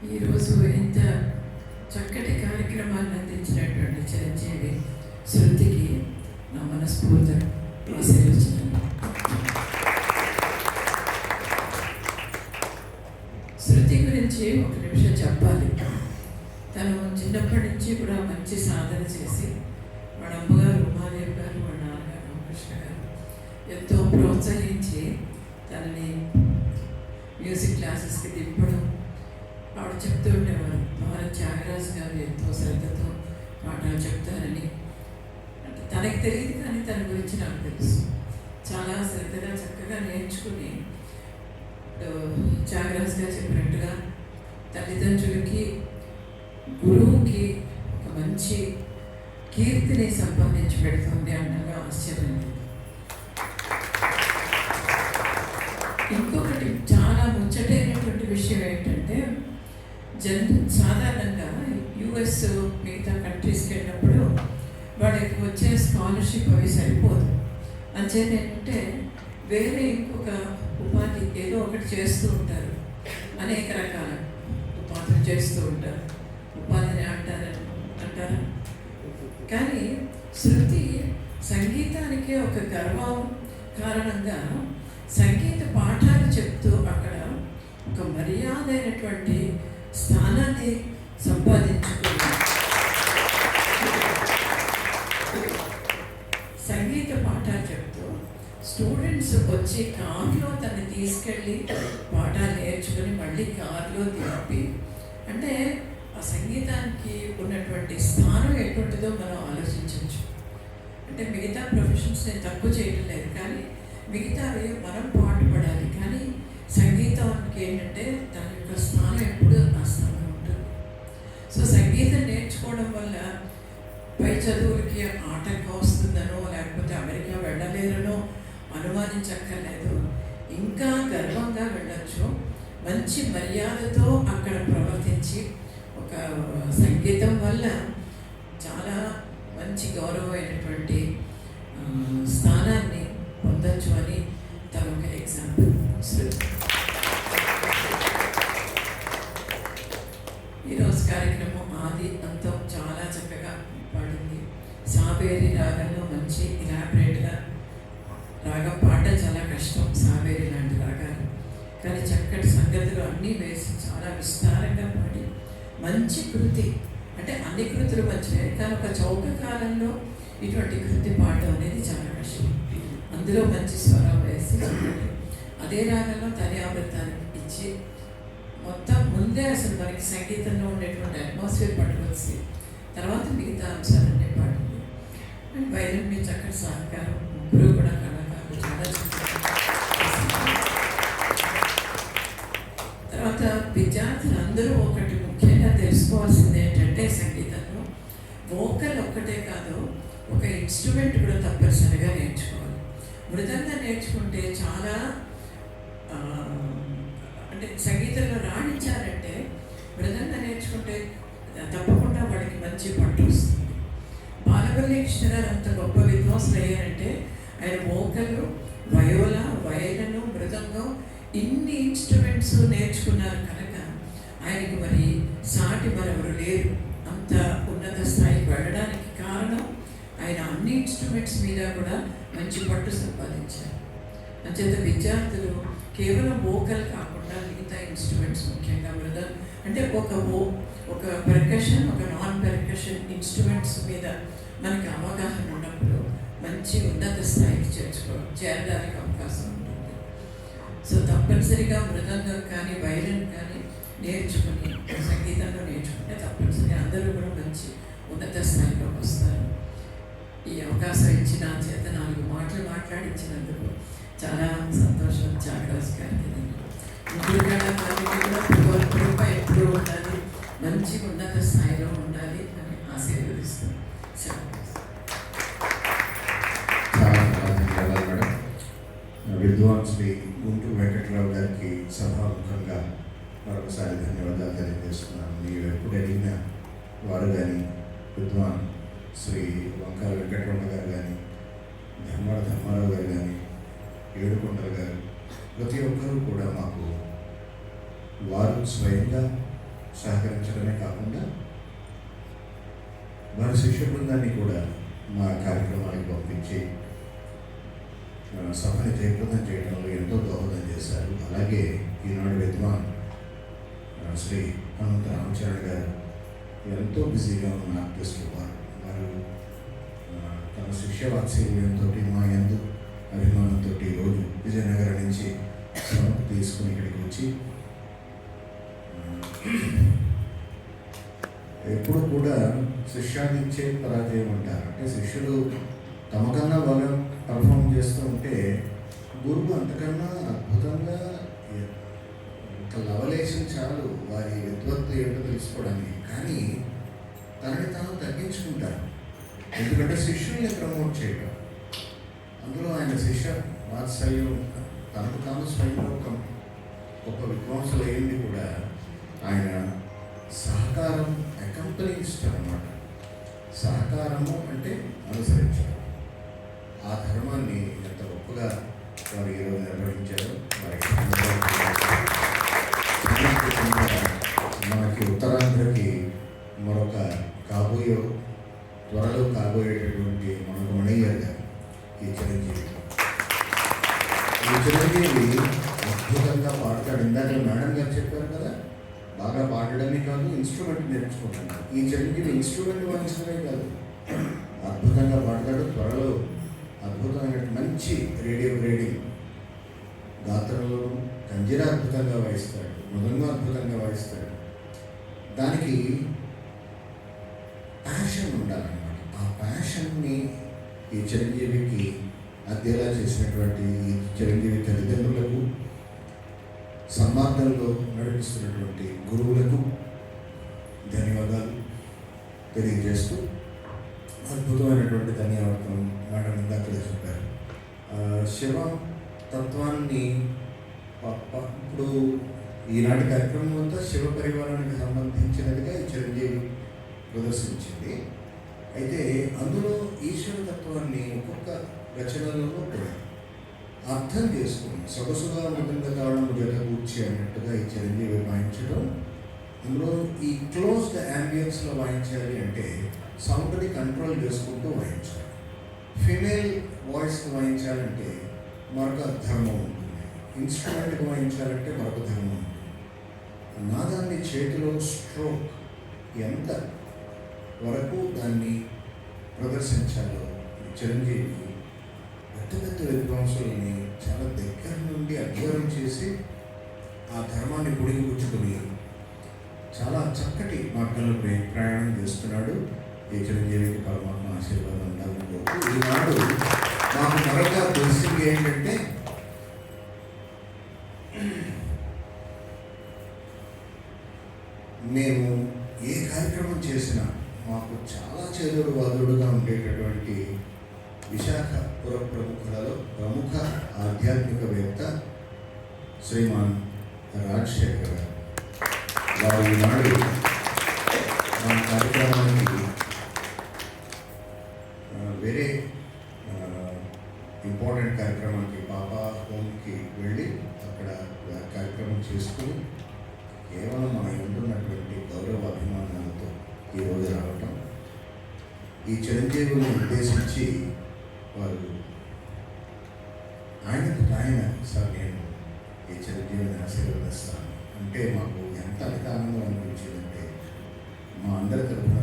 ఈరోజు ఇంత చక్కటి కార్యక్రమాన్ని అందించినటువంటి చిరంజీవి శృతికి నా మనస్ఫూర్తి ఆశీర్వచనాలు. శృతి గురించి ఒక నిమిషం చెప్పాలి. తను చిన్నప్పటి నుంచి కూడా మంచి సాధన చేసి వాళ్ళ అమ్మగారు ఉమాదేవి గారు, వాళ్ళ నాన్నగారు రామకృష్ణ గారు ఎంతో ప్రోత్సహించి తనని మ్యూజిక్ క్లాసెస్కి దింపడం. ఆవిడ చెప్తూ ఉండేవారు, మహారాజ్ త్యాగరాజు గారు ఎంతో శ్రద్ధతో పాఠాలు చెప్తారని. అంటే తనకి తెలియదు కానీ తన గురించి నాకు తెలుసు. చాలా శ్రద్ధగా చక్కగా నేర్చుకుని త్యాగరాజు గారు చెప్పినట్టుగా తల్లిదండ్రులకి గురువుకి ఒక మంచి కీర్తిని సంపాదించి పెడుతుంది అనగా ఆశ్చర్యం లేదు. ఇంకొకటి చాలా ముచ్చటైనటువంటి విషయం ఏంటంటే, సాధారణంగా యుఎస్ మిగతా కంట్రీస్కి వెళ్ళినప్పుడు వాళ్ళకి వచ్చే స్కాలర్షిప్ అవి సరిపోదు. అంచేది ఏంటంటే వేరే ఇంకొక ఉపాధి ఏదో ఒకటి చేస్తూ ఉంటారు. అనేక రకాల ఉపాధులు చేస్తూ ఉంటారు. ఉపాధిని అంటారా? కానీ శృతి సంగీతానికే ఒక గర్వం కారణంగా సంగీత పాఠాలు చెప్తూ అక్కడ ఒక మర్యాదైనటువంటి స్థానాన్ని సంపాదించుకుని సంగీత పాఠాలు చెప్తూ స్టూడెంట్స్ వచ్చి కార్లో తను తీసుకెళ్ళి పాఠాలు నేర్చుకుని మళ్ళీ కార్లో తిప్పి, అంటే ఆ సంగీతానికి ఉన్నటువంటి స్థానం ఎటువంటిదో మనం ఆలోచించవచ్చు. అంటే మిగతా ప్రొఫెషన్స్ నేను తక్కువ చేయడం లేదు, కానీ మిగతావి మనం పాటుపడాలి. కానీ సంగీతానికి ఏంటంటే దాని యొక్క స్థానం ఎప్పుడు ఆ స్థానం ఉంటుంది. సో సంగీతం నేర్చుకోవడం వల్ల పై చదువులకి ఆటంకం వస్తుందనో లేకపోతే అమెరికా వెళ్ళలేరనో అనుమానించక్కర్లేదు. ఇంకా గర్వంగా వెళ్ళచ్చు. మంచి మర్యాదతో అక్కడ ప్రవర్తించి ఒక సంగీతం వల్ల చాలా మంచి గౌరవమైనటువంటి స్థానాన్ని పొందొచ్చు అని తన ఒక ఎగ్జాంపుల్. ఈరోజు కార్యక్రమం ఆది అంతం చాలా చక్కగా పాడింది. సాబేరి రాగంలో మంచి ఇలాబరేట్గా రాగం పాడడం చాలా కష్టం, సాబేరి లాంటి రాగాలు. కానీ చక్కటి సంగతులు అన్నీ వేసి చాలా విస్తారంగా పాడి మంచి కృతి. అంటే అన్ని కృతులు మంచివే, కానీ ఒక చౌక కాలంలో ఇటువంటి కృతి పాడడం అనేది చాలా కష్టం. అందులో మంచి స్వరం వేసి అదే రాగంలో తనియావృతాన్ని ఇచ్చి మొత్తం ముందే అసలు మనకి సంగీతంలో ఉండేటువంటి అట్మాస్ఫియర్ పట్టుకొచ్చి తర్వాత మిగతా అంశాలన్నీ పాడింది. అండ్ వైరన్ మీ చక్కటి సహకారం, ముగ్గురు కూడా కళాకారులు చాలా చక్కగా. తర్వాత విద్యార్థులు అందరూ ఒకటి ముఖ్యంగా తెలుసుకోవాల్సింది ఏంటంటే, సంగీతంలో వోకల్ ఒక్కటే కాదు, ఒక ఇన్స్ట్రుమెంట్ కూడా తప్పనిసరిగా నేర్చుకోవాలి. మృదంగా నేర్చుకుంటే చాలా అంటే సంగీతంలో రాణించాలంటే మృదంగా నేర్చుకుంటే తప్పకుండా వాడికి మంచి పట్టు వస్తుంది. బాలబల్లి కృష్ణ గారు అంత గొప్ప విద్వాంసులు అయ్యారంటే ఆయన వోకలు, వయోలా, వయలను, మృదంగం ఇన్ని ఇన్స్ట్రుమెంట్స్ నేర్చుకున్నారు కనుక ఆయనకి మరి సాటి మరెవరు లేరు. అంత ఉన్నత స్థాయికి వెళ్ళడానికి కారణం ఆయన అన్ని ఇన్స్ట్రుమెంట్స్ మీద కూడా మంచి పట్టు సంపాదించారు. అంచేత విద్యార్థులు కేవలం వోకల్ కాకుండా మిగతా ఇన్స్ట్రుమెంట్స్, ముఖ్యంగా మృదంగం అంటే ఒక పెర్కషన్, ఒక నాన్ పెర్కషన్ ఇన్స్ట్రుమెంట్స్ మీద మనకి అవగాహన ఉన్నప్పుడు మంచి ఉన్నత స్థాయికి చేరడానికి అవకాశం ఉంటుంది. సో తప్పనిసరిగా మృదంగం కానీ వైలిన్ కానీ నేర్చుకుని సంగీతంలో నేర్చుకుంటే తప్పనిసరిగా అందరూ కూడా మంచి ఉన్నత స్థాయిలోకి వస్తారు. ఈ అవకాశం ఇచ్చిన చేత 4 మాటలు మాట్లాడించినందుకు చాలా సంతోషం. త్యాగరాజు గారికి ఎప్పుడూ ఉండాలి, మంచి ఉన్నత స్థాయిలో ఉండాలి అని ఆశీర్వదిస్తాను. విద్వాన్ శ్రీ గుంటూరు వెంకటరావు గారికి సభాముఖంగా మరొకసారి ధన్యవాదాలు తెలియజేస్తున్నాను. మీరు ఎప్పుడు అడిగినా వారు కానీ, విద్వాన్ శ్రీ వంకాల వెంకటరమణ గారు కానీ, ధర్మారావు గారు కానీ, ఏడుకొండల గారు, ప్రతి ఒక్కరూ కూడా మాకు వారు స్వయంగా సహకరించడమే కాకుండా వారి శిష్య బృందాన్ని కూడా మా కార్యక్రమానికి పంపించి సభని జయప్రదం చేయడంలో ఎంతో దోహదం చేశారు. అలాగే ఈనాడు విద్వాన్ శ్రీ అనంత రామచరణ్ గారు ఎంతో బిజీగా ఉన్న ఆర్టిస్టులు వారు తన శిష్య వాత్సల్యంతో మా ఎందు అభిమానంతో ఈరోజు విజయనగరం నుంచి శ్రమకు తీసుకుని ఇక్కడికి వచ్చి ఎప్పుడు కూడా శిష్యాన్నిచ్చే పరాజయం అంటారు. అంటే శిష్యులు తమకన్నా బాగా పర్ఫామ్ చేస్తూ ఉంటే గురువు అంతకన్నా అద్భుతంగా లవలేషన్ చాలు వారి విద్వత్తు ఏంటో తెలుసుకోవడానికి. కానీ తనని తాను తగ్గించుకుంటారు, ఎందుకంటే శిష్యుల్ని ప్రమోట్ చేయడం. అందులో ఆయన శిష్య వాత్సల్యం తనకు తాను స్వయంగా ఒక గొప్ప విద్వాంసులు అయింది కూడా ఆయన సహకారం అకంపెనీస్ట్ అన్నమాట. సహకారము అంటే అనుసరించడం. ఆ ధర్మాన్ని ఎంత గొప్పగా వారు ఈరోజు నిర్వహించారు. మనకి ఉత్తరాంధ్రకి మరొక త్వరలో కాబోయేటటువంటి మనకు మణయ్యారు గారు ఈ చిరంజీవి అద్భుతంగా పాడతాడు. ఇందాక మేడం గారు చెప్పారు కదా, బాగా పాడడమే కాదు ఇన్స్ట్రుమెంట్ నేర్చుకుంటున్నాడు. ఈ చిరంజీవి ఇన్స్ట్రుమెంట్ వాయించడమే కాదు, అద్భుతంగా పాడతాడు. త్వరలో అద్భుతమైన మంచి రేడియో గ్రేడింగ్ గాత్రంలో కంజిరా అద్భుతంగా వాయిస్తాడు, మృదంగా అద్భుతంగా వాయిస్తాడు. దానికి ప్యాషన్ ఉండాలన్నమాట. ఆ ప్యాషన్ని ఈ చిరంజీవికి అద్దెలా చేసినటువంటి ఈ చిరంజీవి తల్లిదండ్రులకు, సన్మార్గంలో నడిపిస్తున్నటువంటి గురువులకు ధన్యవాదాలు తెలియజేస్తూ అద్భుతమైనటువంటి ధన్యవాదం మేడం ఇందాకలే చెప్పారు. శివ తత్వాన్ని ఇప్పుడు ఈనాటి కార్యక్రమం అంతా శివ పరివారానికి సంబంధించినదిగా ఈ చిరంజీవి ప్రదర్శించింది. అయితే అందులో ఈశ్వర తత్వాన్ని ఒక్కొక్క రచనలలో కూడా అర్థం చేసుకుని సొగసుగా మృదంగా కావడం జత కూర్చి అన్నట్టుగా ఈ చిరంజీవి వాయించడం. అందులో ఈ క్లోజ్డ్ యాంబియన్స్లో వాయించాలి అంటే సౌండ్ని కంట్రోల్ చేసుకుంటూ వాయించాలి. ఫిమేల్ వాయిస్కి వాయించాలంటే మరొక ధర్మం ఉంటుంది, ఇన్స్ట్రుమెంట్కి వాయించాలంటే మరొక ధర్మం ఉంటుంది. నాదాన్ని చేతిలో స్ట్రోక్ ఎంత వరకు దాన్ని ప్రదర్శించాలో చిరంజీవి పెద్ద పెద్ద విద్వాంసులని చాలా దగ్గర నుండి అధ్యయనం చేసి ఆ ధర్మాన్ని పుడిగిపుచ్చుకొని చాలా చక్కటి మార్గంలో ప్రయాణం చేస్తున్నాడు. ఈ చిరంజీవికి పరమాత్మ ఆశీర్వాదం ఉండాలని కోరుతూ ఈనాడు మాకు మరొక తెలిసింది ఏంటంటే మేము ఏ కార్యక్రమం చేసినా మాకు చాలా చేదుడు వాదుడుగా ఉండేటటువంటి విశాఖపుర ప్రముఖులలో ప్రముఖ ఆధ్యాత్మికవేత్త శ్రీమాన్ రాజశేఖర్ గారు. వారు ఈనాడు మా కార్యక్రమానికి వేరే ఇంపార్టెంట్ కార్యక్రమానికి పాపా హోమ్కి వెళ్ళి అక్కడ కార్యక్రమం చేసుకుని కేవలం మన ఉంటున్నటువంటి గౌరవ అభిమానాలతో ఈరోజు రావటం, ఈ చిరంజీవుని ఉద్దేశించి వారు ఆయన సార్ నేను ఈ చిరంజీవిని ఆశీర్వదిస్తాను అంటే మాకు ఎంత అధిక ఆనందం అనిపించిందంటే మా అందరి తరఫున